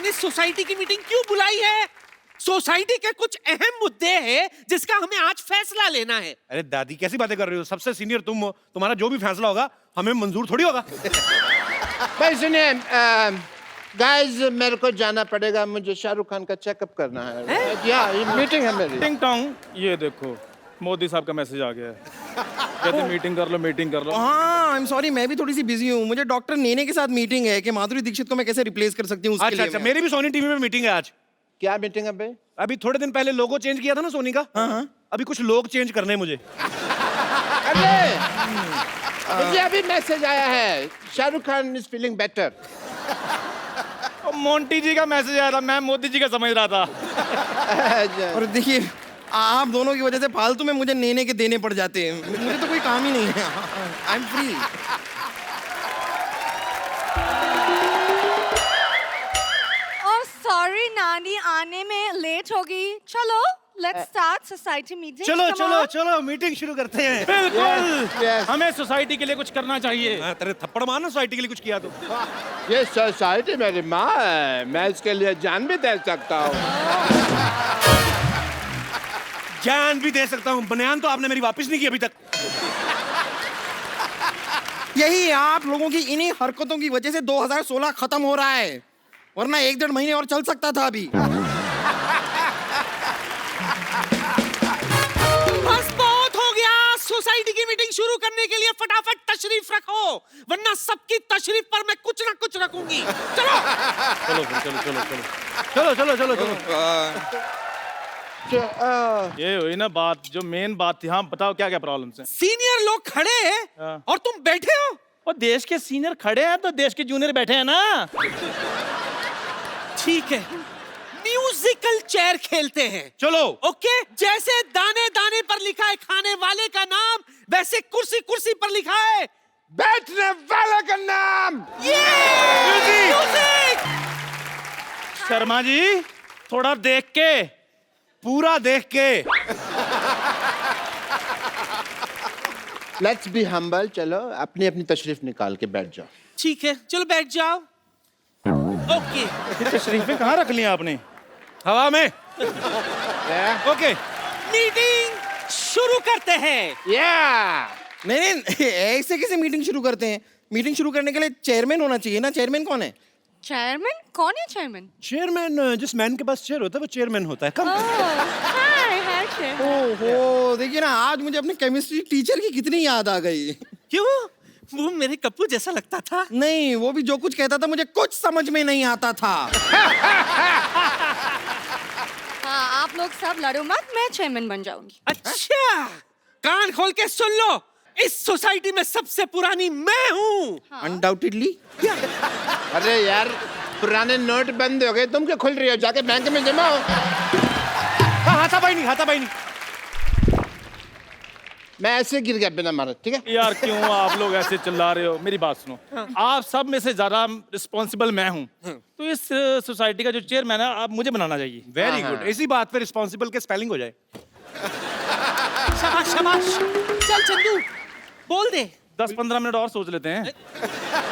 मैंने सोसाइटी की मीटिंग क्यों बुलाई है? सोसाइटी के कुछ अहम मुद्दे हैं जिसका हमें आज फैसला लेना है। अरे दादी कैसी बातें कर रही हो? सबसे सीनियर तुम हो, तुम्हारा जो भी फैसला होगा हमें मंजूर थोड़ी होगा। भाई सुनिए गाइस, मेरे को जाना पड़ेगा, मुझे शाहरुख खान का चेकअप करना है। या ये मीटिंग है मेरी। टिंग टोंग, ये देखो मोदी साहब का मैसेज आ गया है। कहते मीटिंग कर लो, मीटिंग कर लो। हाँ, आई एम सॉरी, मैं भी थोड़ी सी बिजी हूँ। मुझे डॉक्टर नेने के साथ मीटिंग है कि माधुरी दीक्षित को मैं कैसे रिप्लेस कर सकती हूँ उसके अच्छा लिए अच्छा, मैं- मेरी भी सोनी टीवी में मीटिंग है आज। क्या मीटिंग है भाई? अभी थोड़े दिन पहले लोगो चेंज किया था ना सोनी का। हाँ। अभी कुछ लोग चेंज करने हैं मुझे। अरे मुझे अभी मैसेज आया है, Shahrukh Khan is feeling better. Monty ji का मैसेज आया था, मैं मोदी जी का समझ रहा था। और देखिए, आप दोनों की वजह से फालतू में मुझे नेने के देने पड़ जाते हैं। मुझे तो कोई काम ही नहीं है। I am free. सॉरी नानी, आने में लेट होगी। चलो लेट्स स्टार्ट सोसाइटी मीटिंग। चलो चलो चलो मीटिंग शुरू करते हैं। बिल्कुल, yes. हमें सोसाइटी के लिए कुछ करना चाहिए। हाँ, तेरे थप्पड़ मारना सोसाइटी के लिए कुछ किया तो। ये सोसाइटी मेरी माँ है, मैं इसके लिए जान भी दे सकता हूँ। जान भी दे सकता हूँ। बनियान तो आपने मेरी वापस नहीं की अभी तक। यही आप लोगों की इन्हीं हरकतों की वजह से 2016 खत्म हो रहा है, वरना 1-1.5 महीने और चल सकता था अभी। बस बहुत हो गया। सोसाइटी की मीटिंग शुरू करने के लिए फटाफट तशरीफ रखो, वरना सबकी तशरीफ पर मैं कुछ ना कुछ रखूंगी। चलो चलो चलो चलो चलो। चलो चलो चलो चलो। ये हुई ना बात, जो मेन बात थी। हाँ बताओ क्या क्या प्रॉब्लम है। सीनियर लोग खड़े हैं हाँ। और तुम बैठे हो। और देश के सीनियर खड़े हैं तो देश के जूनियर बैठे हैं ना। ठीक है, म्यूजिकल चेयर खेलते हैं। चलो। ओके, जैसे दाने दाने पर लिखा है खाने वाले का नाम, वैसे कुर्सी कुर्सी पर लिखा है बैठने वाले का नाम। म्यूजिक। शर्मा जी थोड़ा देख के, पूरा देख के। Let's be humble. चलो अपनी अपनी तशरीफ निकाल के बैठ जाओ। ठीक है, चलो बैठ जाओ। ओके, तशरीफें कहाँ रख ली आपने? हवा में। ओके, मीटिंग शुरू करते हैं। या नहीं, ऐसे कैसे मीटिंग शुरू करते हैं? मीटिंग शुरू करने के लिए चेयरमैन होना चाहिए ना। चेयरमैन कौन है? चेयरमैन? कौन है चेयरमैन? चेयरमैन जिस मैन के पास चेयर होता है वो चेयरमैन होता है। कम। हाय चेयरमैन। ओहो, देखिए ना, आज मुझे अपने केमिस्ट्री टीचर की कितनी याद आ गई। क्यों? वो मेरे कप्पू जैसा लगता था। नहीं, वो भी जो कुछ कहता था मुझे कुछ समझ में नहीं आता था। हाँ, आप लोग सब लड़ो मत, मैं चेयरमैन बन जाऊंगी। अच्छा, कान खोल के सुन लो, इस सोसाइटी में सबसे पुरानी मैं हूँ। अनडाउटेडली। अरे यार, पुराने नोट बंद हो गए, तुम क्या खुल रही हो? जाके बैंक में जमा हो। हाथापाई नहीं, हाथापाई नहीं। मैं ऐसे गिर गया बिना मारे, ठीक है? यार क्यों आप लोग ऐसे चिल्ला रहे हो? मेरी बात सुनो। आप सब में से ज्यादा रिस्पॉन्सिबल मैं हूँ, तो इस सोसाइटी का जो चेयरमैन है आप मुझे बनाना चाहिए। Very good. इसी बात पे रिस्पॉन्सिबल के स्पेलिंग हो जाए। शाबाश शाबाश। चल चंदू, बोल दे। 10-15 मिनट और सोच लेते हैं।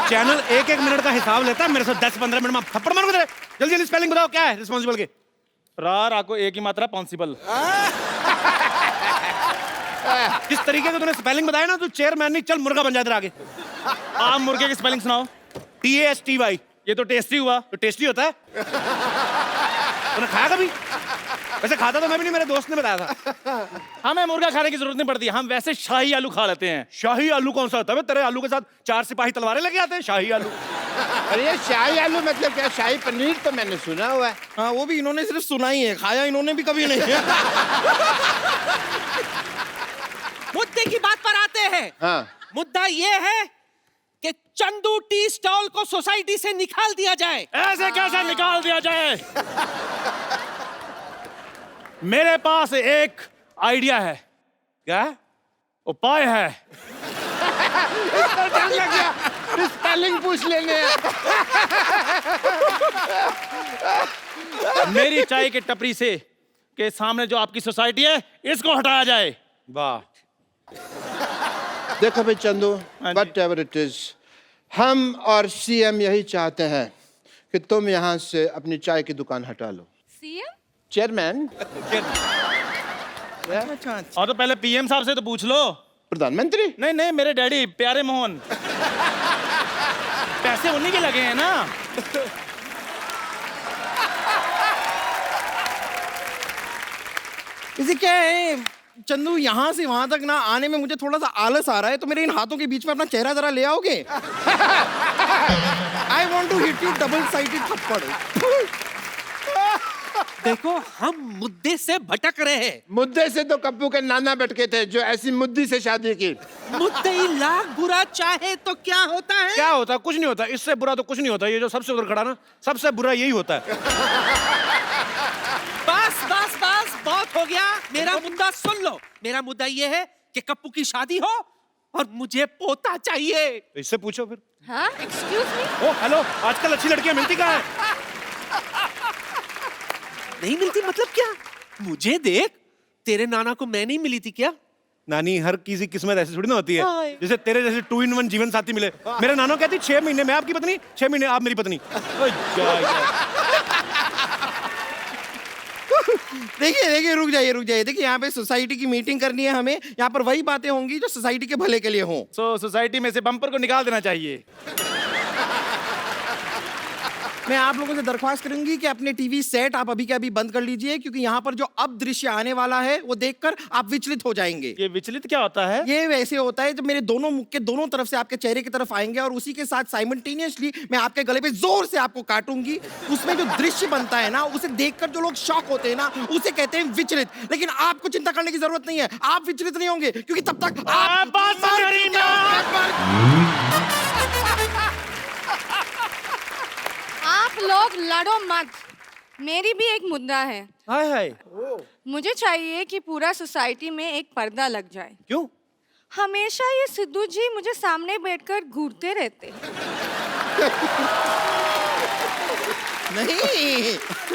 चैनल 1-1 मिनट का हिसाब लेता है, मेरे से 10-15 मिनट में थप्पड़ मारूंगा तेरे। जल्दी जल्दी स्पेलिंग बताओ, क्या है रिस्पॉन्सिबल के? रार को एक ही मात्रा पॉन्सिबल। जिस तरीके से तूने स्पेलिंग बताया ना, तू चेयरमैन नहीं, चल मुर्गा बन जाए तेरे आगे। आप मुर्गे की स्पेलिंग सुनाओ। TASTY। ये तो टेस्टी हुआ। तो टेस्टी होता है। तूने खाया कभी? वैसे खाता तो मैं भी नहीं, मेरे दोस्त ने बताया था। हमें मुर्गा खाने की जरूरत नहीं पड़ती, हम वैसे शाही आलू खा लेते हैं। शाही आलू कौन सा होता है? तेरे आलू के साथ 4 सिपाही तलवारें लेके आते हैं। शाही आलू। अरे ये शाही आलू मतलब क्या? शाही पनीर तो मैंने सुना हुआ है। हाँ, वो भी इन्होंने सिर्फ सुना ही है, खाया इन्होंने भी कभी नहीं। मुद्दे की बात पर आते हैं। हाँ। मुद्दा ये है कि चंदू टी स्टॉल को सोसाइटी से निकाल दिया जाए। ऐसे कैसे निकाल दिया जाए? मेरे पास एक आइडिया है। क्या? उपाय है। डर लग गया, स्पेलिंग पूछ लेने। मेरी चाय की टपरी से के सामने जो आपकी सोसाइटी है, इसको हटाया जाए। वाह। देखो भाई चंदू, हाँ जी। वट एवर इट इज, हम और CM यही चाहते हैं कि तुम यहाँ से अपनी चाय की दुकान हटा लो। सीएम चेयरमैन, अच्छा अच्छा। और तो पहले पीएम साहब से तो पूछ लो। प्रधानमंत्री। नहीं नहीं, मेरे डैडी प्यारे मोहन। पैसे उन्हीं के लगे हैं ना। इसे क्या है चंदू, यहाँ से वहां तक ना आने में मुझे थोड़ा सा आलस आ रहा है, तो मेरे इन हाथों के बीच में अपना चेहरा जरा ले आओगे? I want to hit you double sided थप्पड़। देखो हम मुद्दे से भटक रहे हैं। मुद्दे से तो कप्पू के नाना भटके थे जो ऐसी मुद्दी से शादी की। मुद्दई लाख बुरा चाहे तो क्या होता है? क्या होता? कुछ नहीं होता, इससे बुरा तो कुछ नहीं होता। ये जो सबसे उधर खड़ा ना, सबसे बुरा यही होता है। बस बस बस बहुत हो गया। मेरा मुद्दा सुन लो। मेरा मुद्दा ये है कि कप्पू की शादी हो और मुझे पोता चाहिए। तो इससे पूछो फिर। हाँ, एक्सक्यूज मी। ओ हेलो, आजकल अच्छी लड़कियां मिलती कहाँ है? नहीं मिलती मतलब क्या? मुझे देख, तेरे नाना को मैं नहीं मिली थी क्या? नानी, हर किसी किस्मत ऐसी थोड़ी ना होती है। हाय। जैसे तेरे जैसे 2 in 1 जीवन साथी मिले। मेरे नाना कहती 6 महीने मैं आपकी पत्नी, 6 महीने आप मेरी पत्नी। ओए जा। देखिए देखिए, रुक जाइए। देखिए यहाँ पे सोसाइटी की मीटिंग करनी है हमें। यहाँ पर वही बातें होंगी जो सोसाइटी के भले के लिए हों। सोसाइटी में से बम्पर को निकाल देना चाहिए। मैं आप लोगों से दरख्वास्त करूंगी कि अपने टीवी सेट आप अभी के अभी बंद कर लीजिए, क्योंकि यहाँ पर जो अब दृश्य आने वाला है वो देखकर आप विचलित हो जाएंगे। ये विचलित क्या होता है? ये वैसे होता है जब मेरे दोनों मुख के दोनों तरफ से आपके चेहरे की तरफ आएंगे और उसी के साथ साइमल्टेनियसली मैं आपके गले पे जोर से आपको काटूंगी। उसमें जो दृश्य बनता है ना, उसे देखकर जो लोग शॉक होते हैं ना, उसे कहते हैं विचलित। लेकिन आपको चिंता करने की जरूरत नहीं है, आप विचलित नहीं होंगे, क्योंकि तब तक आप आप लोग लड़ो मत। मेरी भी एक मुद्दा है। हाय हाय। मुझे चाहिए कि पूरा सोसाइटी में एक पर्दा लग जाए। क्यों? हमेशा ये सिद्धू जी मुझे सामने बैठकर घूरते रहते हैं। नहीं,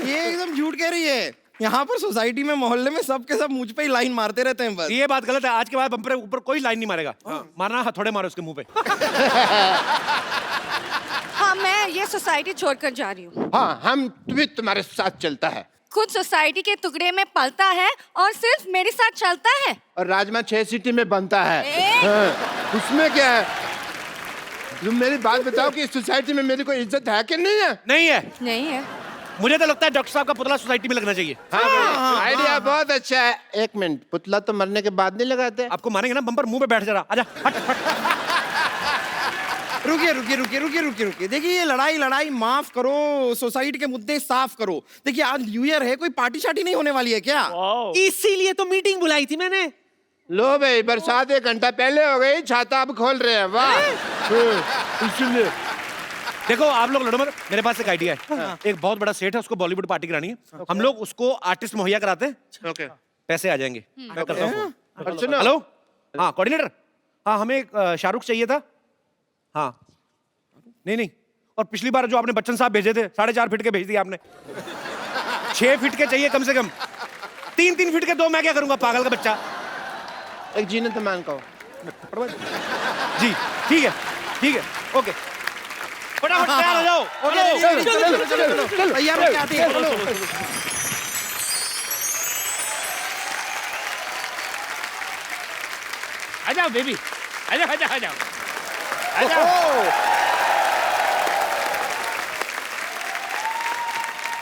ये एकदम झूठ कह रही है। यहाँ पर सोसाइटी में, मोहल्ले में सब के सब मुझ पे ही लाइन मारते रहते हैं बस। ये बात गलत है। आज के बाद बम्पर ऊपर कोई लाइन नहीं मारेगा। मारना हथौड़े मारो उसके मुंह पे। हाँ, मैं ये सोसाइटी छोड़कर जा रही हूँ। हाँ, हम भी तुम्हारे साथ चलता है। खुद सोसाइटी के टुकड़े में पलता है और सिर्फ मेरे साथ चलता है। और राजमा 6 सीटी में बनता है। ए? हाँ, उसमें क्या है? तुम मेरी बात बताओ कि इस सोसाइटी में मेरी कोई इज्जत है कि नहीं है? नहीं है। नहीं है। मुझे तो लगता है डॉक्टर साहब का पुतला सोसाइटी में लगना चाहिए। हाँ, आइडिया बहुत अच्छा है। 1 मिनट, पुतला तो मरने के बाद नहीं लगाते? आपको मारेंगे ना, बम्पर मुंह पे बैठ जरा। आजा, हट हट। रुकिए। देखिए, ये लड़ाई माफ करो, सोसाइटी के मुद्दे साफ करो। देखिए, आज न्यू ईयर है, कोई पार्टी शार्टी नहीं होने वाली है क्या? इसीलिए तो मीटिंग बुलाई थी मैंने। लो भाई, बरसात 1 घंटा पहले हो गई, छाता अब खोल रहे हैं। वाह। इसलिए देखो, आप लोग लड़ो मत। मेरे पास एक आइडिया है। एक बहुत बड़ा सेट है, उसको बॉलीवुड पार्टी करानी है। हम लोग उसको आर्टिस्ट मुहैया कराते हैं। ओके। पैसे आ जाएंगे। मैं करता हूँ फोन। और सुनो, हेलो, हाँ कोऑर्डिनेटर। हाँ, हमें एक शाहरुख चाहिए था। हाँ, नहीं। और पिछली बार जो आपने बच्चन साहब भेजे थे, 4.5 फीट के भेज दिए आपने। 6 फीट के चाहिए कम से कम। 3 फीट के 2 मैं क्या करूंगा, पागल का बच्चा। एक जीने तो मान कहो। जी ठीक है, ओके। फटाफट तैयार हो जाओ। चलो, तैयार होके आते हैं। चलो। आ जाओ बेबी, आ जाओ।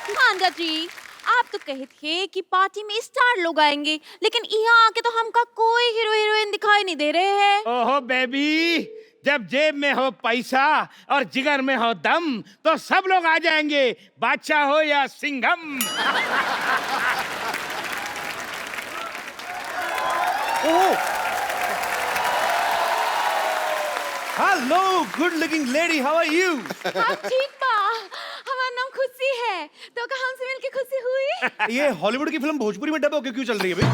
मांदा जी, आप तो कहे थे कि पार्टी में स्टार लोग आएंगे, लेकिन यहाँ आके तो हमका कोई हीरो हीरोइन दिखाई नहीं दे रहे हैं। ओहो बेबी, जब जेब में हो पैसा और जिगर में हो दम तो सब लोग आ जाएंगे, बादशाह हो या Singham. Hello good looking lady, how are you? आप ठीक बा? हमारा नाम खुशी है, तो का हमसे मिलके खुशी हुई। ये हॉलीवुड की फिल्म भोजपुरी में डब होके क्यों चल रही है भाई?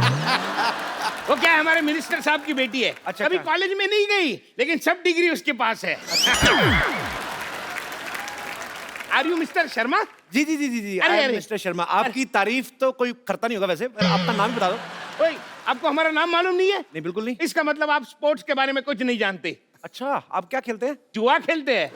वो क्या है, हमारे मिनिस्टर साहब की बेटी है। अच्छा, कभी अच्छा। कॉलेज में नहीं गई, लेकिन सब डिग्री उसके पास है। Are you mister Sharma? जी अरे। मिस्टर शर्मा, आपकी तारीफ तो कोई करता नहीं होगा वैसे। आपका नाम भी बता दो। ओए, आपको हमारा नाम मालूम नहीं है? नहीं, बिल्कुल नहीं। इसका मतलब आप स्पोर्ट्स के बारे में कुछ नहीं जानते। अच्छा, आप क्या खेलते हैं? जुआ खेलते हैं।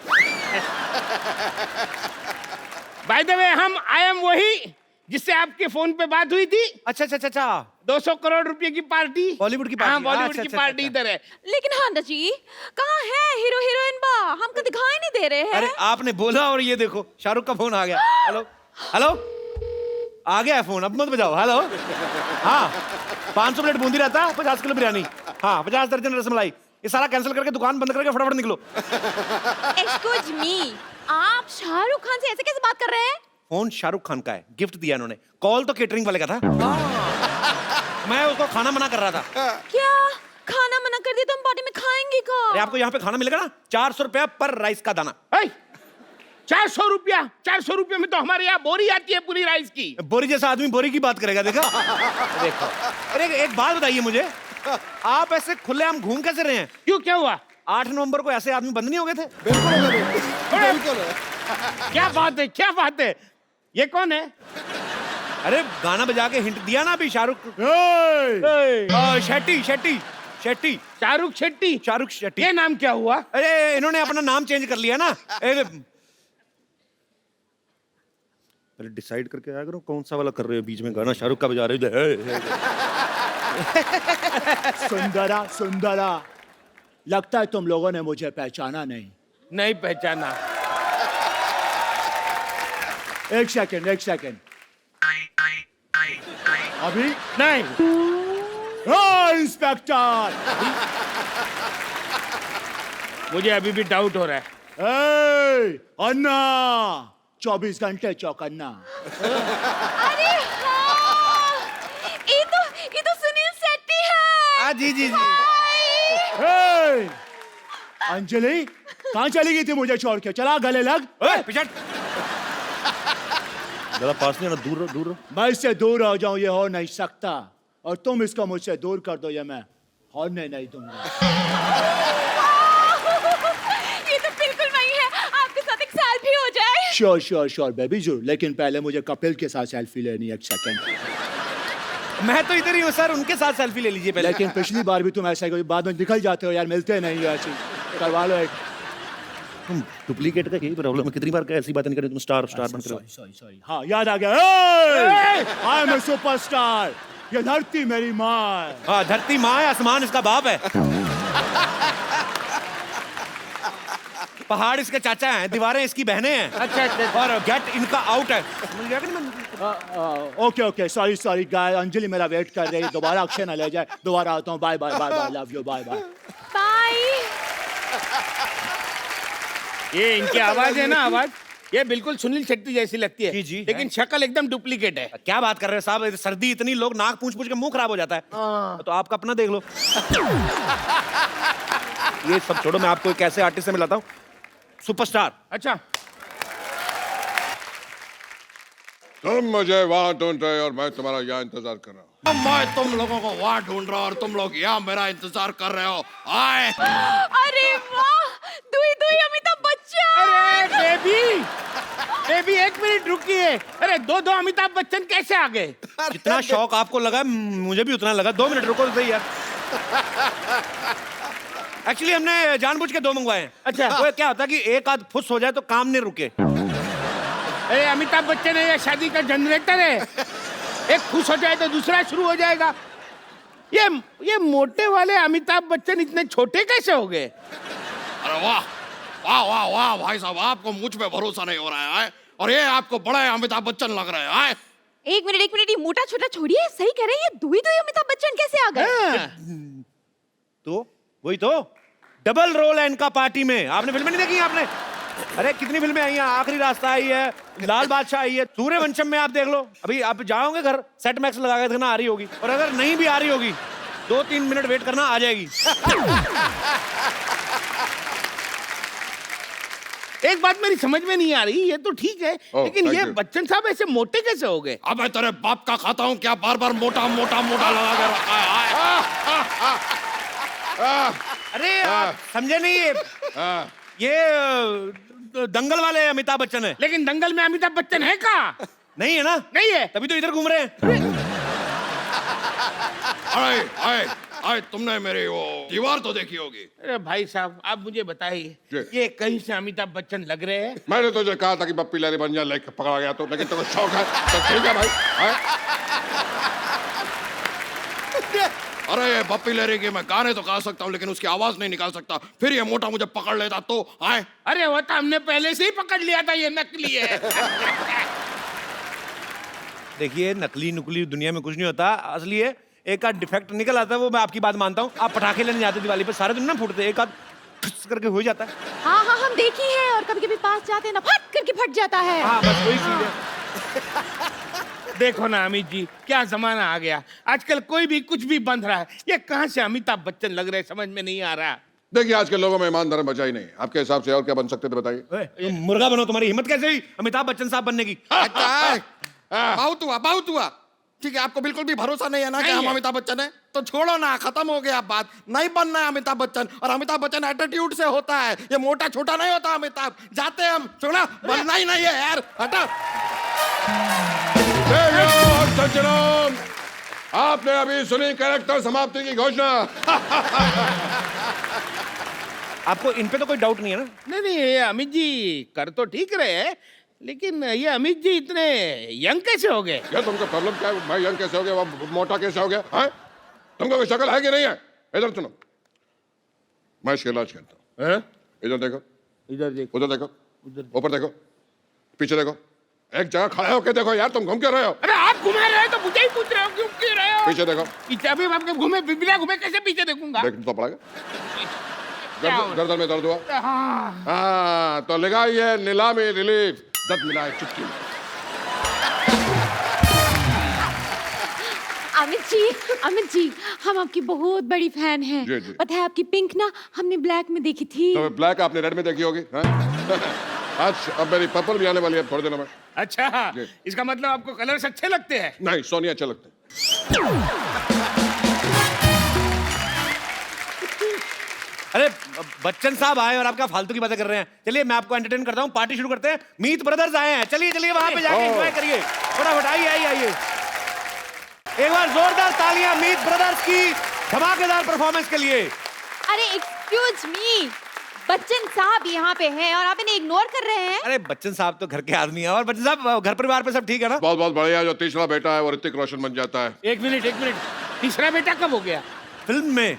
By the way I am वही जिससे आपके फोन पे बात हुई थी। अच्छा अच्छा अच्छा अच्छा 200 करोड़ रुपए की पार्टी। बॉलीवुड की पार्टी। हाँ, बॉलीवुड अच्छा, की अच्छा, पार्टी अच्छा। इधर है। लेकिन हांडा जी कहाँ है हीरो हीरोइन बा, हमको दिखाई नहीं दे रहे हैं। अरे आपने बोला और ये देखो शाहरुख का फोन आ गया। हेलो हेलो आ गया है फोन, अब मत बजाओ। हेलो हाँ 500 प्लेट बूंदी रहता, 50 किलो बिरयानी, हाँ 50 दर्जन रसमलाई, ये सारा कैंसिल करके दुकान बंद करके फटाफट निकलो। एक्सक्यूज मी, आप शाहरुख खान से ऐसे कैसे बात कर रहे हैं? फोन शाहरुख खान का है, गिफ्ट दिया इन्होंने, कॉल तो केटरिंग वाले का था। मैं उसको खाना मना कर रहा था। क्या खाना मना कर दिया तो हम पार्टी में खाएंगे का? अरे आपको यहाँ पे खाना मिलेगा ना 400 रुपया पर राइस का दाना। 400 रुपया में तो हमारे यहाँ बोरी आती है पूरी राइस की। बोरी जैसा आदमी बोरी की बात करेगा, देखा? देखो अरे एक बात बताइए मुझे, आप ऐसे खुलेआम घूम कैसे रहे हैं? क्यों, क्या हुआ? 8 नवंबर को ऐसे आदमी बंद नहीं हो गए थे? बिल्कुल क्या बात है, क्या बात है? ये कौन है? अरे गाना बजा के हिंट दिया ना अभी शाहरुख। शेट्टी शेट्टी शेट्टी शाहरुख शेट्टी। शाहरुख शेट्टी। ये नाम क्या हुआ? अरे इन्होंने अपना नाम चेंज कर लिया ना। पहले डिसाइड करके आया करो कौन सा वाला कर रहे हो, बीच में गाना शाहरुख का बजा रहे हो। सुंदरा सुंदरा, लगता है तुम लोगों ने मुझे पहचाना नहीं। नहीं पहचाना। एक सेकंड अभी नहीं। इंस्पेक्टर, मुझे अभी भी डाउट हो रहा है। अन्ना 24 घंटे चौकन्ना। अरे हाँ, ये तो सुनील शेट्टी है। जी जी जी। अंजलि कहाँ चली गई थी मुझे छोड़ के? चला गले लग। पिछट ज़्यादा पास नहीं आना, दूर रहो दूर रहो। मैं इससे दूर हो जाऊं ये हो नहीं सकता, और तुम इसको मुझसे दूर कर दो ये मैं होने नहीं दूंगा। ये तो बिल्कुल वही है, आपके साथ एक सेल्फी हो जाए। श्योर बेबी जरूर, लेकिन पहले मुझे कपिल के साथ सेल्फी लेनी है। एक सेकंड। मैं तो इधर ही हूँ सर, उनके साथ सेल्फी ले लीजिए पहले। लेकिन पिछली बार भी तुम ऐसा बाद में निकल जाते हो यार, मिलते नहीं हो ऐसी। करवा लो एक। तुम डुप्लीकेट का यही प्रॉब्लम है, कितनी बार ऐसी बातें नहीं करें, तुम स्टार बन रहे हो। सॉरी हाँ याद आ गया। आई एम ए सुपरस्टार, ये धरती मेरी माँ है। हाँ धरती माँ है, आसमान इसका बाप है। पहाड़ इसके चाचा हैं, दीवारें इसकी बहनें हैं। अच्छा। और गेट इनका आउट है। ओके सॉरी गाय। अंजलि मेरा वेट कर रही है, दोबारा अक्षय ना ले जाए। दोबारा आता हूँ, bye love you, bye. Bye. ये इनकी आवाज है ना, आवाज ये बिल्कुल सुनील शेट्टी जैसी लगती है। जी, लेकिन शक्ल एकदम डुप्लीकेट है। क्या बात कर रहे हैं साहब, सर्दी इतनी, लोग नाक पूछ के मुंह खराब हो जाता है। तो आपका अपना देख लो। ये सब छोड़ो, मैं आपको एक ऐसे आर्टिस्ट से मिलाता हूँ, सुपरस्टार। अच्छा। तुम मुझे वहां ढूंढ रहे हो और मैं तुम्हारा यहाँ इंतजार कर रहा हूँ। मैं तुम लोगों को वहां ढूंढ रहा हूं और तुम लोग यहाँ मेरा इंतजार कर रहे हो। आए। अरे वाह, दुई अमिताभ बच्चन। अरे बेबी एक मिनट रुकिए। अरे दो अमिताभ बच्चन कैसे आ गए? जितना शौक आपको लगा मुझे भी उतना लगा। 2 मिनट रुको तो सही यार। एक्चुअली हमने जानबूझ के 2 मंगवाए हैं। अच्छा। वो क्या होता है कि एक आध फुस हो जाए तो काम नहीं रुके। अरे अमिताभ बच्चन है या शादी का जनरेटर है? एक खुश हो जाए तो दूसरा शुरू हो जाएगा। ये मोटे वाले अमिताभ बच्चन इतने छोटे कैसे हो गए? अरे वाह वाह वाह वाह भाई साहब, आपको मुझ पे भरोसा नहीं हो रहा है। और ये आपको बड़े अमिताभ बच्चन लग रहे हैं। एक मिनट, ये मोटा छोटा छोड़िए, सही कह रहे हैं, ये दुई अमिताभ बच्चन कैसे आ गए? तो वही तो डबल रोल है इनका पार्टी में। आपने फिल्में नहीं देखी आपने? अरे कितनी फिल्में आई हैं, आखिरी रास्ता आई है, लाल बादशाह आई है, सूर्यवंशम में आप देख लो। अभी आप जाओगे घर, सेट मैक्स लगा के देखना आ रही होगी, और अगर नहीं भी आ रही होगी 2-3 मिनट वेट करना, आ जाएगी। एक बात मेरी समझ में नहीं आ रही, ये तो ठीक है लेकिन ये बच्चन साहब ऐसे मोटे कैसे हो गए? अब तेरे बाप का खाता हूँ क्या, बार बार मोटा मोटा मोटा लगा के रखा है। अरे आप समझे नहीं, ये दंगल वाले अमिताभ बच्चन है। लेकिन दंगल में अमिताभ बच्चन है का? नहीं है ना? नहीं है। तभी तो इधर घूम रहे हैं। अरे आज तुमने मेरी वो दीवार तो देखी होगी। अरे भाई साहब आप मुझे बताइए, जी। ये कहीं से अमिताभ बच्चन लग रहे हैं? मैंने तुझे कहा था कि बप्पी लहरी बन जा, लेके पकड़ा गया तो, लेकिन तेरे को शौक है तो ठीक है भाई। अरे ये बप्पी लहरी के मैं गाने तो गा सकता हूँ लेकिन उसकी आवाज नहीं निकाल सकता, फिर ये मोटा मुझे पकड़ लेता तो आए। अरे वो तो हमने पहले से ही पकड़ लिया था, ये नकली है। देखिए नकली नुकली दुनिया में कुछ नहीं होता, असली है। एक आध डिफेक्ट निकल आता है, वो मैं आपकी बात मानता हूँ। आप पटाखे लेने जाते दिवाली पे, सारे दिन ना फूटते, एक आध ठुस करके हो जाता है। हाँ हाँ हम देखे हैं, और कभी कभी पास जाते हैं ना फट करके फट जाता है। हाँ बस वही चीज है। देखो ना अमित जी, क्या जमाना आ गया, आजकल कोई भी कुछ भी बंध रहा है। ये कहाँ से अमिताभ बच्चन लग रहे, समझ में नहीं आ रहा। देखिए आज के लोगों में ईमान धर्म बचा ही नहीं। आपके हिसाब से और क्या बन सकते थे बताइए? तुम मुर्गा बनो, तुम्हारी हिम्मत कैसे हुई अमिताभ बच्चन साहब बनने की? बहुत हुआ, बहुत हुआ। ठीक है, आपको बिल्कुल भी भरोसा नहीं है ना कि हम अमिताभ बच्चन है, तो छोड़ो ना, खत्म हो गया बात। नहीं बनना है अमिताभ बच्चन, और अमिताभ बच्चन एटीट्यूड से होता है, ये मोटा छोटा नहीं होता अमिताभ। जाते हैं हम, छोड़ा, बनना ही नहीं है यार, हटा। सज्जनों, आपने अभी सुनी कैरेक्टर समाप्ति की घोषणा। आपको इन पे तो कोई डाउट नहीं है ना? नहीं नहीं, ये अमित जी कर तो ठीक रहे हैं, लेकिन ये अमित जी इतने यंग कैसे हो गए? यार तुमका प्रॉब्लम क्या है? मैं यंग कैसे हो गया, वो मोटा कैसे हो गया? हैं? तुमको कोई शक्ल है कि नहीं है? इधर सुनो, मैं इसका इलाज करता हूँ। इधर देखो, इधर देखो, उधर देखो, ऊपर देखो, पीछे देखो, एक जगह खड़े होके देखो यार, तुम घूम क्यों रहे हो? अरे आप घुमा रहे हो तो मुझे ही पूछ रहे हो, क्यों क्यों रहे हो? पीछे देखो। पीछे अभी आपके घूमे, बिना घूमे कैसे पीछे देखूंगा? देखना तो पड़ेगा। गर्दन में दर्द हुआ? हाँ। हाँ तो लगाइए नीलामी रिलीफ, दर्द मिलाए चुटकी। अमित जी हम आपकी बहुत बड़ी फैन हैं। जी, जी। पता है आपकी पिंक ना हमने ब्लैक में देखी थी। तो ब्लैक आपने रेड में देखी होगी। आज अब मेरी पर्पल भी आने वाली है थोड़े दिनों में। अच्छा, जी। इसका मतलब आपको कलर्स अच्छे लगते हैं? नहीं, सोनिया अच्छे लगते हैं। अरे बच्चन साहब आए और आप क्या फालतू की बातें कर रहे हैं? चलिए मैं आपको एंटरटेन करता हूँ, पार्टी शुरू करते हैं। मीत ब्रदर्स आए हैं, चलिए चलिए वहां पे जाके एंजॉय करिए फटाफट। आइए आइए आइए, एक बार जोरदार तालियां मीत ब्रदर्स की धमाकेदार परफॉर्मेंस के लिए। अरे एक्सक्यूज मी, बच्चन साहब यहाँ पे हैं और आप इन्हें इग्नोर कर रहे हैं। अरे बच्चन साहब तो घर के आदमी हैं। और बच्चन साहब घर परिवार पे सब ठीक है ना? बहुत बहुत बढ़िया। जो तीसरा बेटा है वो ऋतिक रोशन बन जाता है। एक मिनट, तीसरा बेटा कब हो गया? फिल्म में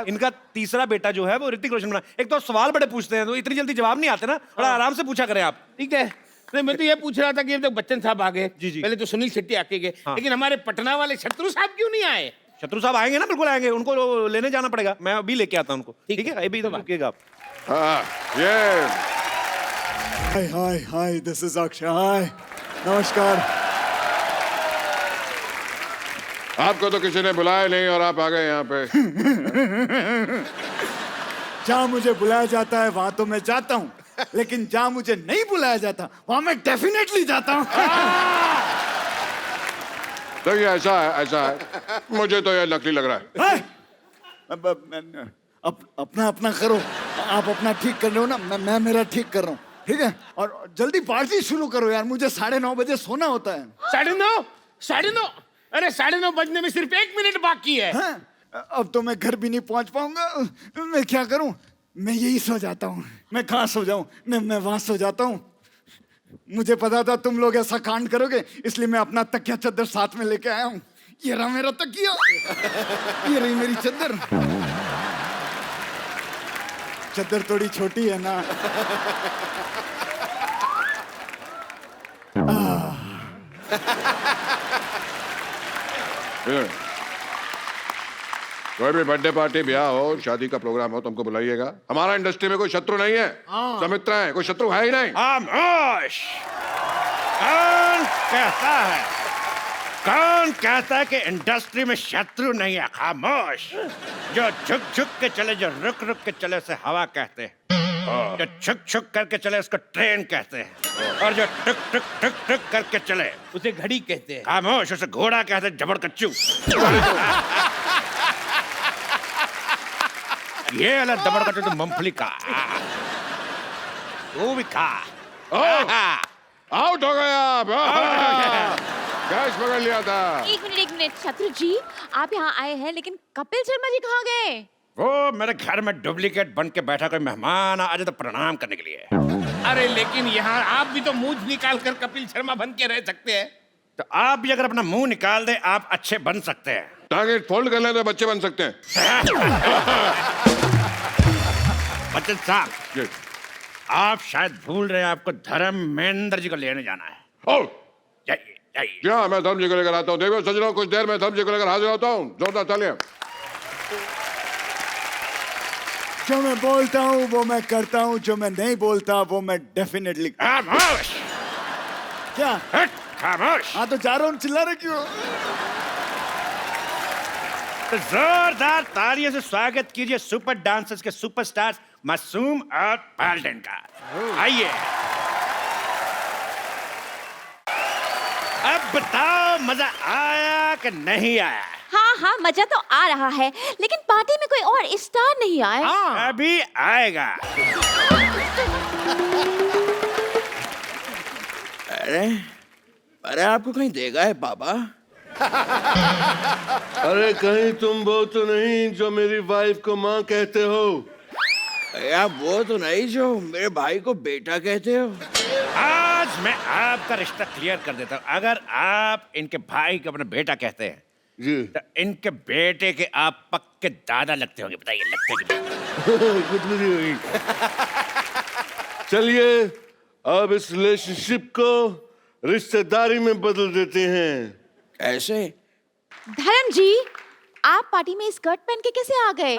इनका तीसरा बेटा जो है वो ऋतिक रोशन बना। एक तो सवाल बड़े पूछते हैं तो इतनी जल्दी जवाब नहीं आते ना, बड़ा आराम से पूछा करें आप। ठीक है, नहीं मैं तो ये पूछ रहा था कि अब तक बच्चन साहब आ गए, जी, जी। पहले तो सुनील शेट्टी आके गए, हाँ। लेकिन हमारे पटना वाले शत्रु साहब क्यों नहीं आए? शत्रु साहब आएंगे ना, बिल्कुल आएंगे, उनको लेने जाना पड़ेगा। मैं अभी लेके आता हूं उनको। ठीक है, अभी तो रुकिएगा आप। हाँ, ये हाय हाय, दिस इज अक्षय। हाय, नमस्कार। आपको तो किसी ने बुलाया नहीं और आप आ गए यहाँ पे। जहाँ मुझे बुलाया जाता है वहां तो मैं जाता हूँ, लेकिन जहाँ मुझे नहीं बुलाया जाता वहां मैं डेफिनेटली जाता हूँ। देखिए ऐसा है, मुझे तो ये नकली लग रहा है। अपना अपना करो, आप अपना ठीक कर रहे हो ना, मैं मेरा ठीक कर रहा हूँ, ठीक है? और जल्दी पार्टी शुरू करो यार, मुझे 9:30 बजे सोना होता है। 9:30? अरे 9:30 बजने में सिर्फ 1 मिनट बाकी है। हाँ? अब तो मैं घर भी नहीं पहुंच पाऊंगा, मैं क्या करूं? मैं यही सो जाता हूँ। मैं कहाँ सो जाऊं? मैं वहां सो जाता हूँ। मुझे पता था तुम लोग ऐसा कांड करोगे, इसलिए मैं अपना तकिया चद्दर साथ में लेके आया हूँ। ये रहा मेरा तकिया, ये रही मेरी चद्दर। चद्दर थोड़ी छोटी है ना। कोई भी बर्थडे पार्टी, ब्याह हो, शादी का प्रोग्राम हो, तुमको बुलाइएगा। हमारा इंडस्ट्री में कोई शत्रु नहीं है, सब मित्र हैं, कोई शत्रु है ही नहीं। खामोश! कौन कहता है? कौन कहता है कि इंडस्ट्री में शत्रु नहीं है? खामोश! जो झुक झुक के चले, जो रुक रुक के चले उसे हवा कहते हैं। जो छुक छुक करके चले उसको ट्रेन कहते हैं, और जो टुक टुक टुक टुक करके चले उसे घड़ी कहते हैं। खामोश! उसे घोड़ा कहते हैं, जबड़ कच्चू। ये अलग दबड़ कच्चू तो मूंगफली का, वो भी खा। आउट हो गया आप। क्या बदमाश पकड़ लिया था। एक मिनट शत्रु जी, आप यहाँ आए हैं लेकिन कपिल शर्मा जी कहाँ गए? वो मेरे घर में डुप्लीकेट बन के बैठा कोई मेहमान आ जाए तो प्रणाम करने के लिए। अरे लेकिन यहाँ आप भी तो मूंछ निकाल कर कपिल शर्मा बन के रह सकते हैं। तो आप भी अगर अपना मुंह निकाल दे आप अच्छे बन सकते हैं। टांगे फोल्ड कर ले तो बच्चे बन सकते हैं। बच्चन साहब, जी। आप शायद भूल रहे हैं आपको धर्मेंद्र जी को लेने जाना है। ओ, जाइए जाइए। जी हाँ, मैं धर्म जी को लेकर आता हूँ। देखो सच रहा हूँ, कुछ देर में धर्म जी को लेकर हाजिर होता हूँ। जोरदार तालियां। जो मैं बोलता हूँ वो मैं करता हूँ, जो मैं नहीं बोलता वो मैं डेफिनेटली। खामोश। क्या? हट, खामोश। हाँ तो जा रहा हूँ, चिल्ला रहे क्यों? तो जोरदार तालियों से स्वागत कीजिए सुपर डांसर्स के सुपरस्टार मासूम और पाल्टन का। आइए। अब बताओ मजा आया कि नहीं आया? हाँ मजा तो आ रहा है, लेकिन पार्टी में कोई और स्टार नहीं आए। अभी आएगा। अरे आपको कहीं देगा है बाबा? अरे कहीं तुम वो तो नहीं जो मेरी वाइफ को माँ कहते हो? आप वो तो नहीं जो मेरे भाई को बेटा कहते हो? आज मैं आपका रिश्ता क्लियर कर देता हूँ। अगर आप इनके भाई को अपना बेटा कहते हैं जी तो इनके बेटे के आप पक्के दादा लगते होंगे। बताइए लगते कि नहीं? कुछ नहीं होगी। चलिए अब इस रिलेशनशिप को रिश्तेदारी में बदल देते हैं। ऐसे? धर्म जी, आप पार्टी में स्कर्ट पहन के कैसे आ गए?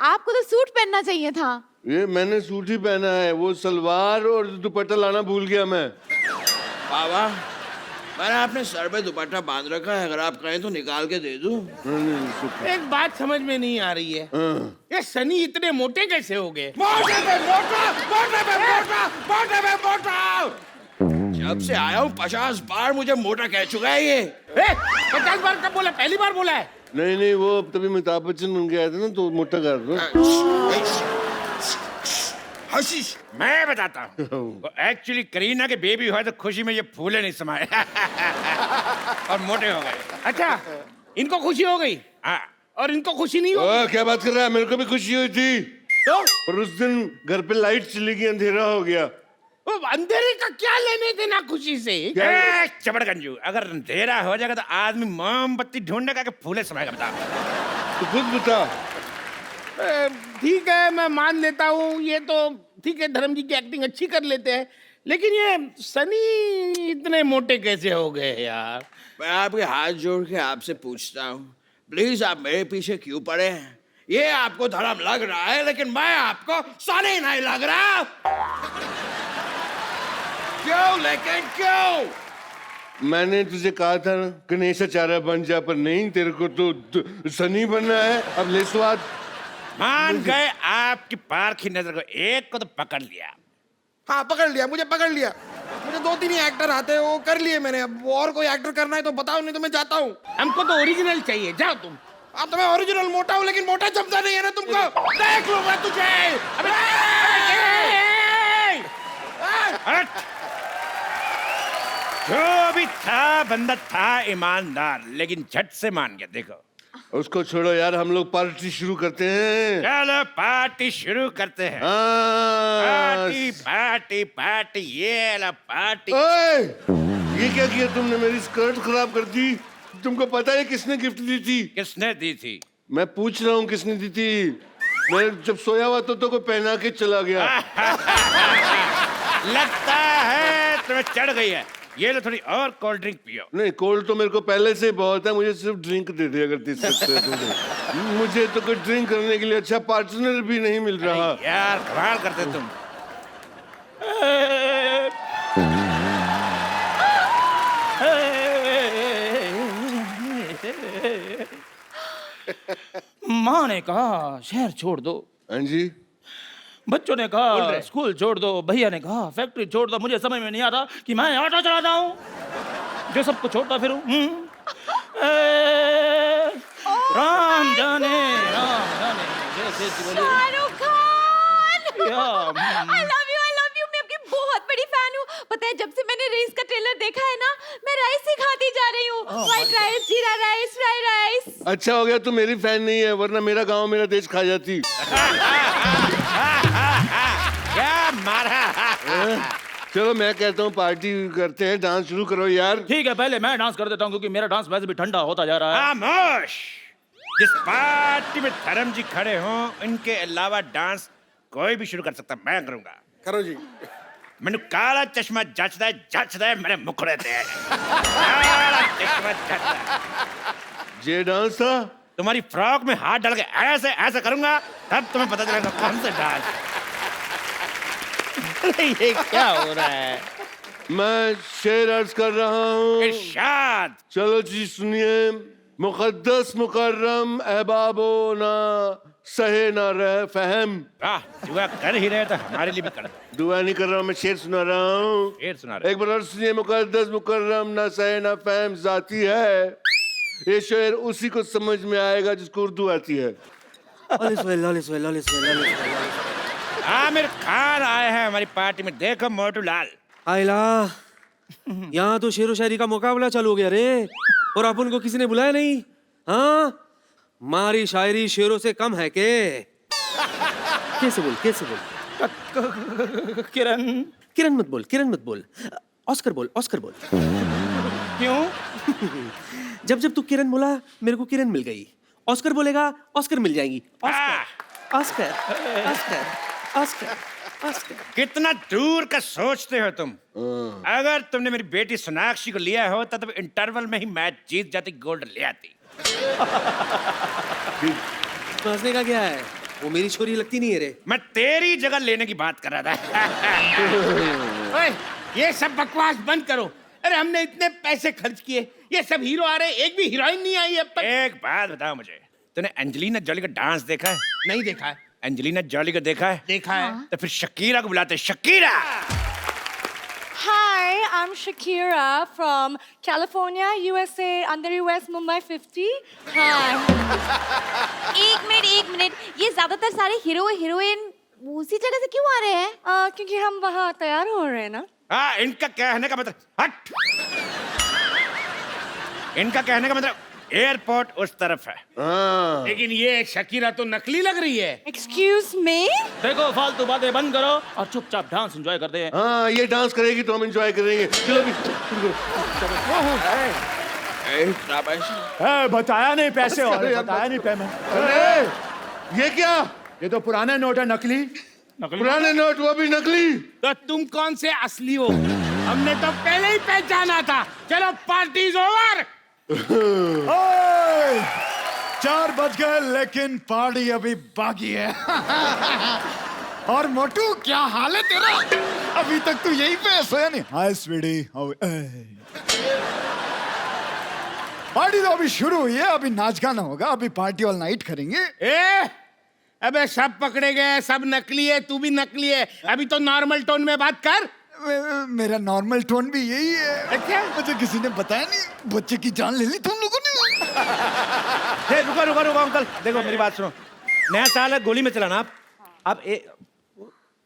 आपको तो सूट पहनना चाहिए था। ये मैंने सूट ही पहना है, वो सलवार और दुपट्टा लाना भूल गया मैं। बाबा, मैंने अपने सर पे दुपट्टा बांध रखा है, अगर आप कहें तो निकाल के दे दूं। एक बात समझ में नहीं आ रही है, ये सनी इतने मोटे कैसे हो गए? जब से आया हूँ 50 बार मुझे मोटा कह चुका है ये। 50 बार कब बोला? पहली बार बोला है। नहीं वो तभी अमिताभ बच्चन बन के आए थे ना, तो मोटा कर दो। मैं बताता हूँ, एक्चुअली करीना के बेबी हुआ तो खुशी में ये फूले नहीं समाये और मोटे हो गए। अच्छा, इनको खुशी हो गई? हाँ। और इनको खुशी नहीं हो? क्या बात कर रहा है? मेरे को भी खुशी हुई थी तो? और उस दिन घर पे लाइट चली गई, अंधेरा हो गया। वो अंधेरे का क्या लेने देना खुशी से? चबड़गंजू, अगर अंधेरा हो जाएगा तो आदमी मोमबत्ती ढूंढेगा कि फूले समाएगा। बता तो खुद बता। ठीक है, मैं मान लेता हूँ, ये तो ठीक है, धर्म जी की एक्टिंग अच्छी कर लेते हैं, लेकिन ये सनी इतने मोटे कैसे हो गए यार? मैं आपके हाथ जोड़ के आपसे पूछता हूँ, प्लीज आप मेरे पीछे क्यों पड़े हैं? ये आपको धर्म लग रहा है, लेकिन मैं आपको सनी नहीं लग रहा। क्यों लेकिन क्यों? मैंने तुझे कहा था ना गणेशाचार्य बन जा, पर नहीं, तेरे को तो सनी बनना है। अब ले स्वाद। मान गए आपकी पारखी नजर को, एक को तो पकड़ लिया। हाँ पकड़ लिया, मुझे पकड़ लिया। मुझे 2-3 ही एक्टर आते हैं, वो कर लिए मैंने। अब और कोई एक्टर करना है तो बताओ, नहीं तो मैं जाता हूँ। हमको तो ओरिजिनल चाहिए, जाओ तुम। हाँ तो मैं ओरिजिनल मोटा हूँ, लेकिन मोटा जमता नहीं है ना तुमको। देख लूंगा तुझे। हट! जो भी था बंदा था ईमानदार, लेकिन झट से मान गया। देखो उसको छोड़ो यार, हम लोग पार्टी शुरू करते हैं। चलो पार्टी शुरू करते हैं। पार्टी पार्टी पार्टी, ये ला पार्टी। ओए, ये क्या किया तुमने? मेरी स्कर्ट खराब कर दी। तुमको पता है किसने गिफ्ट दी थी? किसने दी थी? मैं पूछ रहा हूँ किसने दी थी। मैं जब सोया हुआ तो कोई पहना के चला गया। लगता है तुम्हें चढ़ गई है। ये लो थोड़ी और कोल्ड ड्रिंक पियो। नहीं, कोल्ड तो मेरे को पहले से बहुत है, मुझे सिर्फ ड्रिंक दे दे अगर दे सकते हो तो। मुझे तो कोई ड्रिंक करने के लिए अच्छा पार्टनर भी नहीं मिल रहा। यार कमाल करते तुम। माँ ने कहा शहर छोड़ दो, हाँ जी। बच्चों ने कहा स्कूल छोड़ दो, भैया ने कहा फैक्ट्री छोड़ दो। मुझे समझ में नहीं आ रहा कि मैं ऑटो चलाता हूँ जो सबको छोड़ता फिरूं। राम जाने जैसे Shahrukh Khan, I love you, मैं आपकी बहुत बड़ी फैन हूँ। पता है जब से मैंने रेस का ट्रेलर देखा है ना, मैं राइस ही खाती जा रही हूँ। व्हाइट राइस, जीरा राइस, फ्राइड राइस। अच्छा हो गया तू मेरी फैन नहीं है, वरना मेरा गांव मेरा देश खा जाती। क्या मारा? चलो मैं कहता हूँ पार्टी करते हैं, डांस शुरू करो यार। ठीक है, पहले मैं डांस कर देता हूँ क्योंकि मेरा डांस वैसे भी ठंडा होता जा रहा है। खामोश! जिस पार्टी में धर्म जी खड़े हों, इनके अलावा डांस कोई भी शुरू कर सकता, मैं करूंगा। करो जी। मैंने काला चश्मा जचदा है मेरे मुखड़े ते। काला चश्मा जचदा। ये डांस था? तुम्हारी फ्रॉक में हाथ डाल के ऐसे ऐसे करूंगा, तब तुम्हें पता चलेगा कौन सा डांस। ये क्या हो रहा है? मैं शेर अर्ज कर रहा हूँ। इरशाद। चलो जी सुनिए। मुकद्दस मुकर्रम अहबाबो ना सहे ना रह फहम। दुआ कर ही रहे तो हमारे लिए भी कर। दुआ नहीं कर रहा हूँ, मैं शेर सुना रहा हूँ। शेर सुना रहे। एक बार और सुनिए। मुकद्दस मुकर्रम ना सहे ना फहम जाती है। ये शेर उसी को समझ में आएगा जिसको उर्दू आती है। आमिर खान आए हैं हमारी पार्टी में, देखो मोटू लाल। आइला, यहाँ तो शेरो शायरी का मुकाबला चालू हो गया रे, और अपन को किसी ने बुलाया नहीं। हाँ, मारी शायरी शेरों से कम है के? कैसे बोल? किरण मत बोल। ऑस्कर बोल। क्यों? जब जब तू किरण बोला, मेरे को किरण मिल गई। ऑस्कर बोलेगा, ऑस्कर मिल जाएंगी। ऑस्कर। कितना दूर का सोचते हो तुम। अगर तुमने मेरी बेटी सोनाक्षी को लिया होता तो इंटरवल में ही मैच जीत जाती, गोल्ड ले आती। हंसने का क्या है? वो मेरी छोरी लगती नहीं है रे। मैं तेरी जगह लेने की बात कर रहा था। ओए, ये सब बकवास बंद करो। अरे हमने इतने पैसे खर्च किए, ये सब हीरो आ रहे, एक भी हीरोइन नहीं आई अब तक। एक बात बताओ मुझे, तूने एंजेलिना जॉली का डांस देखा है? नहीं देखा है। एंजेलिना जॉली को देखा है? देखा है। तो फिर शकीरा को बुलाते। Shakira. Hi, I'm Shakira from California, USA, under US Mumbai 50. Hi. एक मिनट, ये ज्यादातर सारे हीरो हीरोइन उसी जगह से क्यों आ रहे हैं? क्योंकि हम वहाँ तैयार हो रहे हैं ना। हाँ, इनका कहने का मतलब हट। इनका कहने का मतलब एयरपोर्ट उस तरफ है। लेकिन ये शकीरा तो नकली लग रही है। Excuse me? देखो, फालतू बातें बंद करो और चुपचाप डांस एंजॉय करते हैं। हाँ, ये डांस करेगी तो हम एंजॉय करेंगे। चलो भी। बताया नहीं पैसे और बताया नहीं पेमेंट। अरे ये क्या? ये तो पुराना नोट है, नकली। पुराने नोट, वो भी नकली। तो तुम कौन से असली हो? हमने तो पहले ही पहचाना था। चलो, पार्टी इज ओवर। 4 बज गए, लेकिन पार्टी अभी बाकी है। और मोटू, क्या हाल है तेरा? अभी तक तू यहीं पे सोया नहीं? हाय स्वीटी, पार्टी तो अभी शुरू हुई है, अभी नाच गाना होगा, अभी पार्टी ऑल नाइट करेंगे। अबे सब पकड़े गए, सब नकली है, तू भी नकली है। अभी तो नॉर्मल टोन में बात कर। मेरा नॉर्मल टोन भी यही है। अच्छा, मुझे किसी ने बताया नहीं, बच्चे की जान ले ली तुम लोगों ने। रुको अंकल, देखो मेरी बात सुनो। नया साल है, गोली में चलाना आप। अब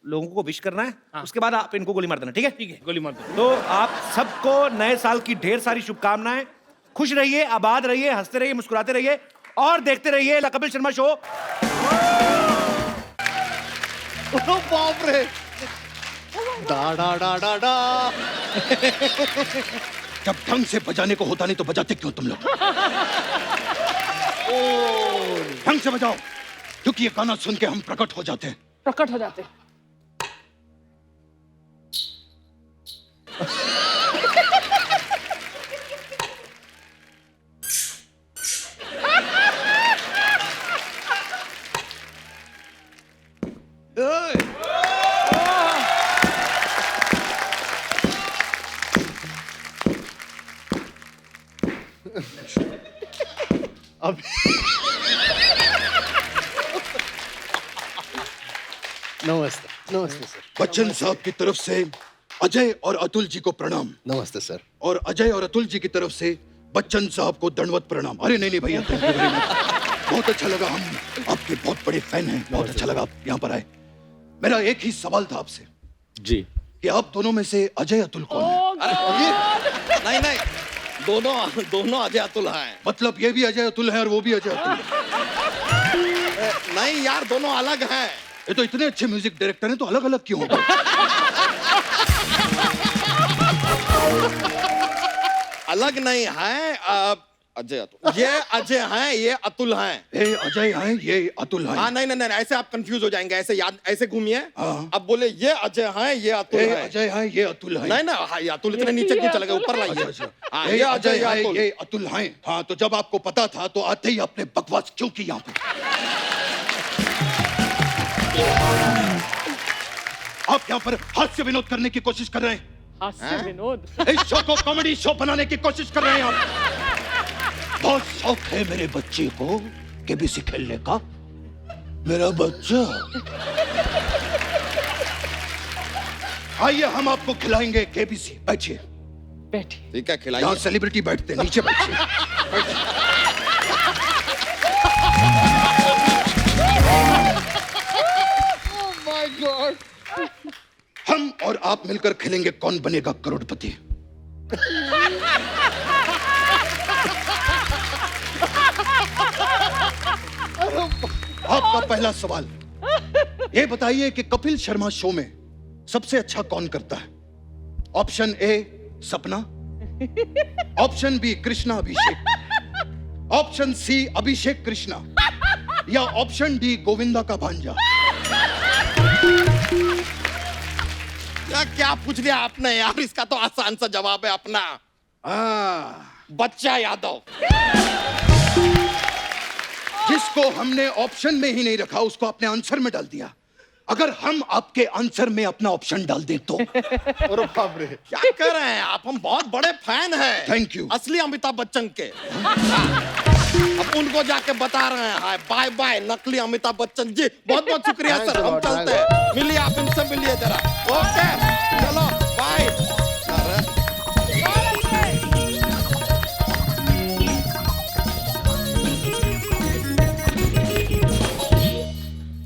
लोगों को विश करना है, उसके बाद आप इनको गोली मार देना। ठीक है, गोली मार दो। तो आप सबको नए साल की ढेर सारी शुभकामनाएं। खुश रहिए, आबाद रहिए, हंसते रहिए, मुस्कुराते रहिए और देखते रहिए द कपिल शर्मा शो। बाप रे, डा डा डा डा डा। जब ढंग से बजाने को होता नहीं तो बजाते क्यों तुम लोग? ढंग से बजाओ, क्योंकि ये गाना सुन के हम प्रकट हो जाते हैं। नमस्ते सर। बच्चन साहब की तरफ से अजय और अतुल जी को प्रणाम। नमस्ते सर। और अजय और अतुल जी की तरफ से बच्चन साहब को दंडवत प्रणाम। अरे नहीं भैया, thank you very much। बहुत अच्छा लगा, हम आपके बहुत बड़े फैन हैं। बहुत अच्छा लगा आप यहाँ पर आए। मेरा एक ही सवाल था आपसे जी, कि आप दोनों में से अजय अतुल कौन है? नहीं, दोनों अजय अतुल हैं। मतलब ये भी अजय अतुल है और वो भी अजय अतुल है। नहीं यार, दोनों अलग हैं। ये तो इतने अच्छे म्यूजिक डायरेक्टर हैं, तो अलग अलग क्यों हो गए? अलग नहीं है, अजय अतुल। ये अजय हैं, ये अतुल हैं। ये अजय हैं, ये अतुल हैं। हाँ, नहीं नहीं नहीं, ऐसे आप कंफ्यूज हो जाएंगे। ऐसे याद, ऐसे घूमिए। हाँ। अब बोले ये अजय हैं, ये अतुल ये हैं। अजय हैं, ये अतुल हैं। नहीं ना, हाँ, ये अतुल इतने नीचे क्यों चले गए? ऊपर लाइए। हाँ, ये अजय हैं, ये अतुल हैं। हाँ, तो जब आपको पता था तो आते ही आपने बकवास क्यों की यहाँ पे? आप यहाँ पर हास्य विनोद करने की कोशिश कर रहे हैं। हास्य विनोद? इस शो को कॉमेडी शो बनाने की कोशिश कर रहे हैं आप। बहुत शौक है मेरे बच्चे को केबीसी खेलने का। मेरा बच्चा, आइए हम आपको खिलाएंगे केबीसी। बैठिए। बैठिए। ठीक है, खिलाइए। यहाँ सेलिब्रिटी बैठते हैं, नीचे बैठिए। हम और आप मिलकर खेलेंगे कौन बनेगा करोड़पति। आपका पहला सवाल, ये बताइए कि कपिल शर्मा शो में सबसे अच्छा कौन करता है? ऑप्शन ए सपना, option B Krishna Abhishek, option C अभिषेक कृष्णा, या ऑप्शन डी गोविंदा का भांजा। क्या पूछ लिया आपने यार? इसका तो आसान सा जवाब है अपना। बच्चा यादव। जिसको हमने ऑप्शन में ही नहीं रखा उसको अपने आंसर में डाल दिया। अगर हम आपके आंसर में अपना ऑप्शन डाल दें तो? अरे बाप रे, क्या कर रहे हैं आप? हम बहुत बड़े फैन हैं। Thank you. असली अमिताभ बच्चन के। अब उनको जाके बता रहे हैं हाय बाय बाय नकली अमिताभ बच्चन जी। बहुत बहुत शुक्रिया सर, हम चलते हैं। मिलिए, आप इनसे मिलिए जरा। ओके, चलो बाय।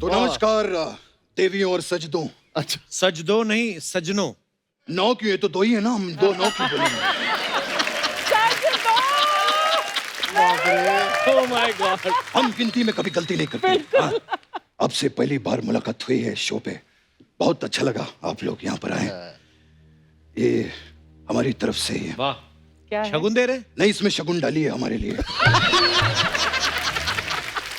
तो नमस्कार देवियों और सजदों। अच्छा, सजदो नहीं सजनों। नौ क्यों? ये तो दो ही है ना, हम दो नौ क्यों बोलेंगे? Oh my God! हम गिनती में कभी गलती नहीं करते। हाँ, अब से पहली बार मुलाकात हुई है शो पे। बहुत अच्छा लगा आप लोग यहाँ पर आए। ये हमारी तरफ से ही है। वाह, क्या है? शगुन दे रहे? नहीं, इसमें शगुन डालिए हमारे लिए।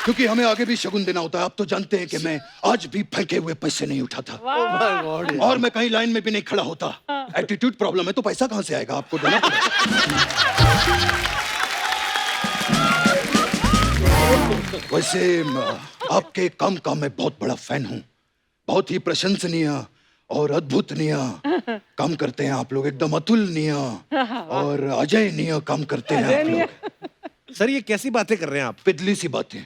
क्योंकि हमें आगे भी शगुन देना होता है। आप तो जानते हैं कि मैं आज भी फेंके हुए पैसे नहीं उठाता। और मैं कहीं लाइन में भी नहीं खड़ा होता। एटीट्यूड प्रॉब्लम है तो पैसा कहाँ से आएगा? आपको देना पड़ेगा। वैसे आपके काम का मैं बहुत बड़ा फैन हूँ। बहुत ही प्रशंसनीय और अद्भुतनीय काम करते हैं आप लोग। एकदम अतुलनीय और अजयनीय काम करते हैं आप लोग। सर, ये कैसी बातें कर रहे हैं आप? पिदली सी बातें।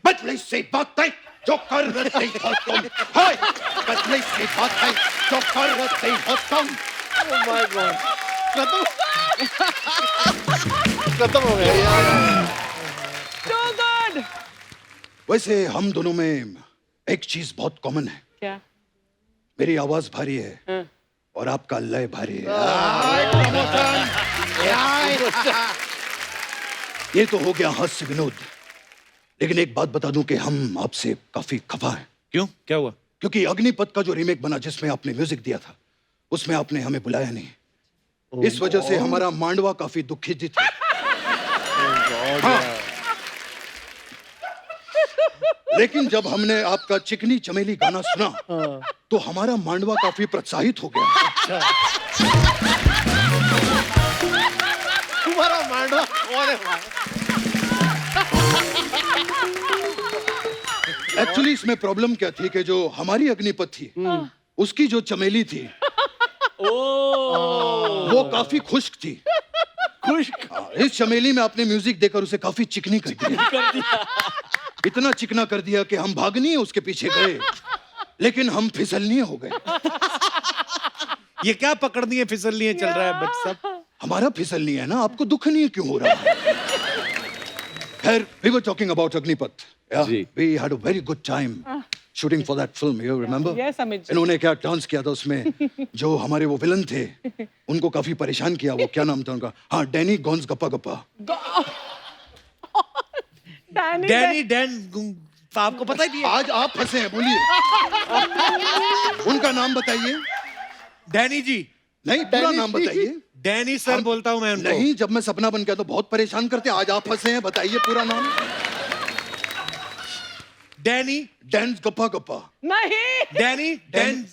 बदली सी बातें जो कर रहे हो तुम। हाय, बदली सी बातें जो कर रहे हो तुम। Oh my God. खत्म हो गया यार। Too good! वैसे हम दोनों में एक चीज बहुत कॉमन है। क्या? मेरी आवाज भारी है और आपका लय भारी है। ये तो हो गया हास्य विनोद। लेकिन एक बात बता दूं कि हम आपसे काफी खफा हैं। क्यों? क्या हुआ? क्योंकि अग्निपथ का जो रीमेक बना जिसमें आपने म्यूजिक दिया था, उसमें आपने हमें बुलाया नहीं। इस वजह से हमारा मांडवा काफी दुखित था। हाँ। लेकिन जब हमने आपका चिकनी चमेली गाना सुना तो हमारा मांडवा काफी प्रोत्साहित हो गया। तुम्हारा मांडवा कौन है? एक्चुअली इसमें प्रॉब्लम क्या थी कि जो हमारी अग्निपथ थी उसकी जो चमेली थी वो काफी खुश्क थी। खुश्क? इस चमेली में आपने म्यूजिक देकर उसे काफी चिकनी कर दिया। इतना चिकना कर दिया कि हम भागनी उसके पीछे गए लेकिन हम फिसलनीय हो गए। ये क्या पकड़नी फिसलनी चल रहा है बट सब? हमारा फिसलनीय है ना, आपको दुख नहीं क्यों हो रहा है? खैर, we were talking about Agneepath. Yeah, we had a very good time shooting for that film, you remember? Yes, Amit ji. इन्होंने क्या डांस किया था उसमें, जो हमारे वो विलन थे उनको काफी परेशान किया, वो क्या नाम था उनका? हाँ, डैनी गॉन्स गप्पा गप्पा। डैनी डैन आपको पता ही नहीं है? आज आप फंसे हैं, बोलिए उनका नाम बताइए। डैनी जी नहीं, पूरा नाम बताइए। डैनी सर बोलता हूं मैं उनको। नहीं, जब मैं सपना बन गया तो बहुत परेशान करते, आज आप फंसे हैं, बताइए पूरा नाम। डैनी डैन्स गप्पा गप्पा। नहीं, डैनी डैन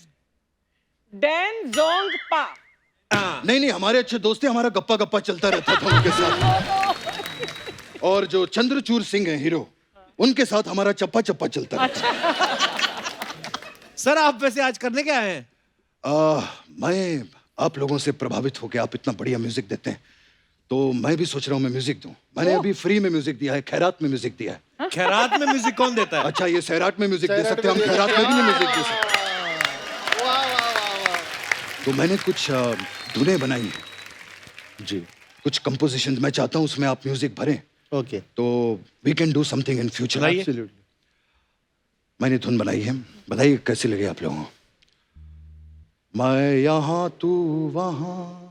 डैन जोंग पा। नहीं नहीं, हमारे अच्छे दोस्त थे, हमारा गप्पा गप्पा चलता रहता था उनके साथ। और जो चंद्रचूड़ सिंह है हीरो, उनके साथ हमारा चप्पा चप्पा चलता रहता। सर आप वैसे आज करने क्या आए हैं? मैं आप लोगों से प्रभावित होकर, आप इतना बढ़िया म्यूजिक देते हैं तो मैं भी सोच रहा हूँ मैं म्यूजिक दूं। मैंने अभी फ्री में म्यूजिक दिया है, खैरात में म्यूजिक दिया है। खैरात में म्यूजिक कौन देता है? अच्छा, ये सैराट में म्यूजिक दे सकते हैं, हम खैरात में भी नहीं म्यूजिक दे सकते। तो मैंने कुछ धुनें बनाई हैं जी, कुछ कंपोजिशन मैं चाहता हूँ उसमें आप म्यूजिक भरें। ओके, तो we can do something in future. मैंने धुन बनाई है, बताइए कैसी लगी आप लोगों को? मैं यहाँ तू वहाँ,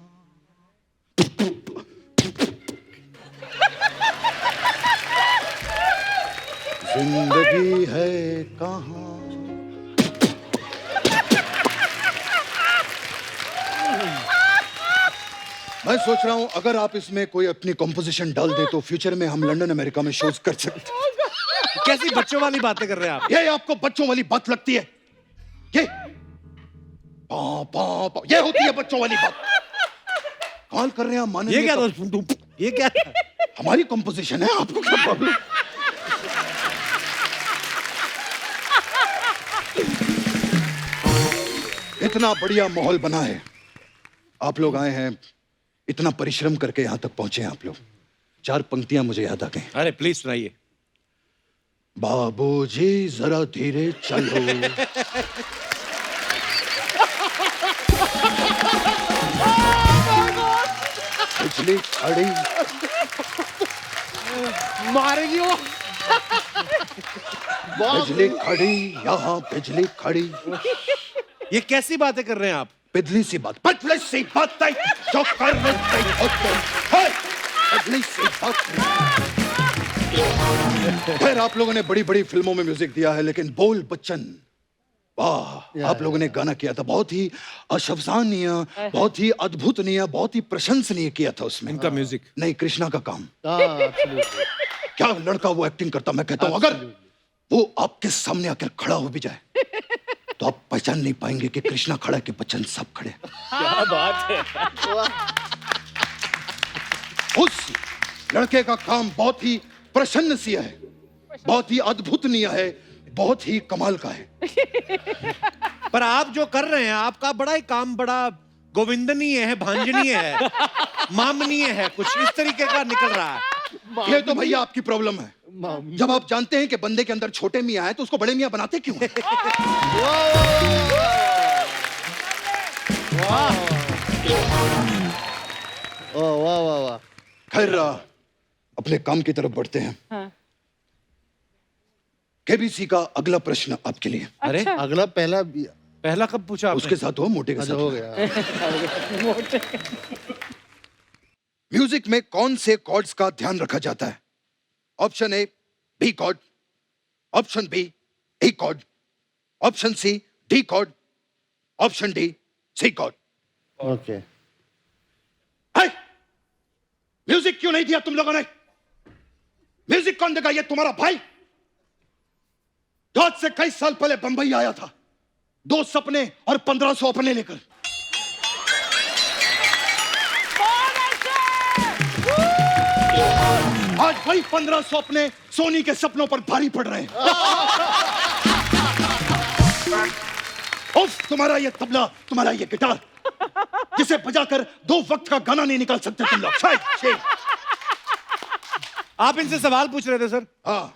जिंदगी है कहाँ, मैं सोच रहा हूं अगर आप इसमें कोई अपनी कॉम्पोजिशन डाल दे तो फ्यूचर में हम लंदन अमेरिका में शोज कर सकते हैं। कैसी बच्चों वाली बातें कर रहे हैं आप? ये आपको बच्चों वाली बात लगती है? ये ये होती है बच्चों वाली बात। कॉल कर रहे हैं माने। ये क्या ये क्या? हमारी कॉम्पोजिशन है, आपको क्या प्रॉब्लम? इतना बढ़िया माहौल बना है, आप लोग आए हैं, इतना परिश्रम करके यहां तक पहुंचे हैं आप लोग। 4 पंक्तियां मुझे याद आ गई। अरे प्लीज सुनाइए। बाबूजी जरा धीरे चलो, बिजली खड़ी मारेगी वो। बिजली खड़ी यहाँ बिजली खड़ी। ये कैसी बातें कर रहे हैं आप? बिजली सी बात, बिजली सी बात है जो कर रहे है, बिजली सी बात। खैर आप लोगों ने बड़ी बड़ी फिल्मों में म्यूजिक दिया है, लेकिन बोल बच्चन, वाह, आप लोगों ने गाना किया था, बहुत ही अशब्दानीय, बहुत ही अद्भुतनीय, बहुत ही प्रशंसनीय किया था उसमें। इनका म्यूजिक नहीं, कृष्णा का काम। क्या लड़का वो एक्टिंग करता। मैं कहता हूं अगर वो आपके सामने आकर खड़ा हो भी जाए तो आप पहचान नहीं पाएंगे कि कृष्णा खड़ा के बच्चन सब खड़े। क्या बात है। उस लड़के का काम बहुत ही प्रशंसनीय है, बहुत ही अद्भुतनीय है, बहुत ही कमाल का है। पर आप जो कर रहे हैं, आपका बड़ा ही काम बड़ा गोविंदनीय है, भांजनीय है, मामनीय है, कुछ इस तरीके का निकल रहा है। ये तो भैया आपकी प्रॉब्लम है। जब आप जानते हैं कि बंदे के अंदर छोटे मियां हैं तो उसको बड़े मियां बनाते क्यों हैं? वाह वाह वाह। खैर अपने काम की तरफ बढ़ते हैं। हाँ। केबीसी का अगला प्रश्न आपके लिए। अरे अगला पहला पहला कब पूछा आपने? उसके साथ हो, मोटे के साथ हो गया। म्यूजिक में कौन से कॉर्ड्स का ध्यान रखा जाता है? Option A B chord, option B A chord, option C D chord, option D C chord. Okay. Music क्यों नहीं दिया तुम लोगों ने? म्यूजिक कौन देगा? ये तुम्हारा भाई आज से कई साल पहले बंबई आया था, 2 सपने और 1500 अपने लेकर। आज वही 1500 अपने सोनी के सपनों पर भारी पड़ रहे हैं। उफ, तुम्हारा ये तबला, तुम्हारा ये गिटार, जिसे बजाकर 2 वक्त का गाना नहीं निकाल सकते तुम लोग। शायद आप इनसे सवाल पूछ रहे थे सर। हाँ,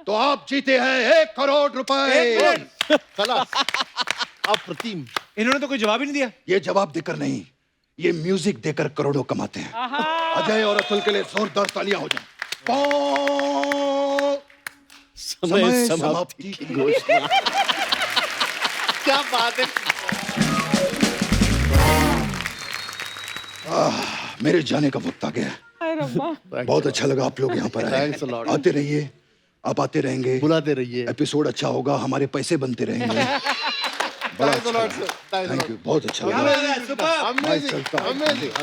तो आप जीते हैं 1 करोड़ रुपए। अप्रतिम। इन्होंने तो कोई जवाब ही नहीं दिया। ये जवाब देकर नहीं, ये म्यूजिक देकर करोड़ों कमाते हैं। अजय और अतुल के लिए जोरदार तालियां हो जाए। समय समाप्ति की घोषणा। क्या बात है। मेरे जाने का वक्त आ गया है। बहुत अच्छा लगा आप लोग यहाँ पर आए। Thanks a lot. आते रहिए, आप आते रहेंगे, बुलाते रहिए। एपिसोड अच्छा होगा, हमारे पैसे बनते रहेंगे। बड़ा अच्छा लगा। थैंक यू, बहुत अच्छा लगा। मैं चलता हूँ। अमेजिंग।